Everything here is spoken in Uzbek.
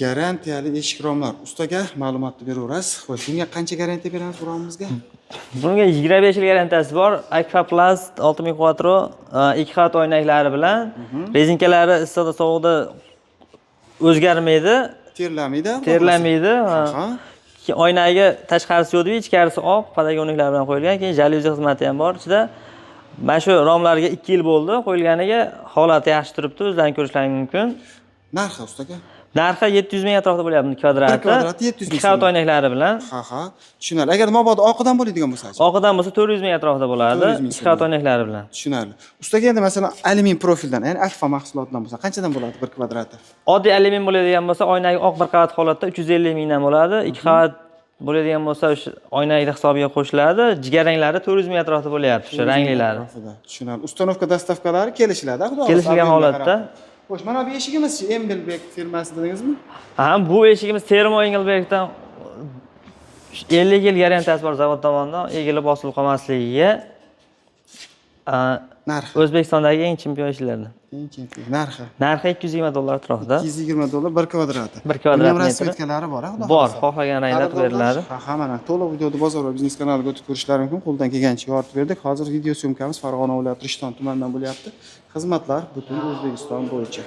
Garantiyali eshik romlar. Ustaga ma'lumotni beraverasiz. Xo'sh, bunga qancha garantiya beramiz bu romimizga? Bunga 25 yil garantiyasi bor. Aquaplast 6000 quattro 2 xat oynaklari bilan rezinkalari issiqda sovuqda o'zgarmaydi, Terlamaydi. terlamaydi. Aha. Oynaga tashqarisi yo'q, ichkarisi oq, podagonliklar bilan qo'yilgan. Keyin jalyuzi xizmati ham bor ichida. Mana shu romlarga 2 yil bo'ldi qo'yilganiga, holati yaxshi turibdi, o'zlaring ko'rishlaring mumkin. Narxi ustaga? Narxi 700 ming atrofida bo'lyapti kvadrati. Bir kvadrati 700 ming. 2 xat oynaklari bilan. Ha. Tushunarli. Agar mabodo oqidan bo'ladigan bo'lsa-chi? Oqidan bo'lsa 400 ming atrofida bo'ladi. 2 xat oynaklari bilan. Tushunarli. Ustaga endi masalan alyumin profildan, ya'ni Akfa mahsulotidan bo'lsa, qanchadan bo'ladi bir kvadrati? Oddiy alyumin bo'ladigan bo'lsa, oynaga oq bir qavat holatda 350 mingdan bo'ladi. 2 qavat bo'ladigan bo'lsa, o'sha oynaning hisobiga qo'shiladi. Jigarranglari 400 ming atrofida bo'lyapti, o'sha ranglilari. Tushunarli. Ustanovka dastavkalari kelishiladi, xudo xohlasa. Kelishilgan holatda. Xo'sh, mana bu eshigimiz-chi, Embelbek firmasi dedingizmi? Ha, bu eshigimiz Termo Engelbergdan 50 yil garantiyasi bor zavod tomonidan, egilib bosilib qolmasligiga. Narxi. O'zbekistondagi eng chempion eshiklardan. Eng chempion. Narxi. Narxi $220 atrofida. $220 bir kvadrati. Bir kvadrat metri. Rasvetkalari bor, xudo xohlasa. Bor, xohlagan rangda qilib beriladi. Ha, mana to'liq videoni Bozor va biznes kanaliga o'tib ko'rishlaring mumkin. Qo'ldan kelgancha yoritib berdik. Hozir video syomkamiz Farg'ona viloyati Rishton tumanidan bo'lyapti. Xizmatlar butun O'zbekiston bo'yicha.